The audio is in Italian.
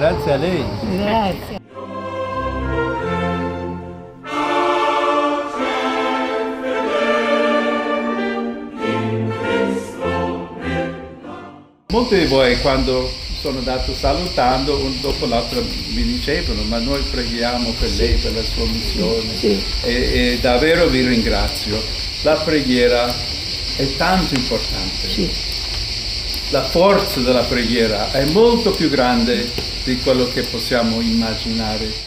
Grazie a lei. Grazie. Molti di voi quando sono andato salutando, uno dopo l'altro mi dicevano ma noi preghiamo per lei, per la sua missione Sì. e davvero vi ringrazio. La preghiera è tanto importante. Sì. La forza della preghiera è molto più grande di quello che possiamo immaginare.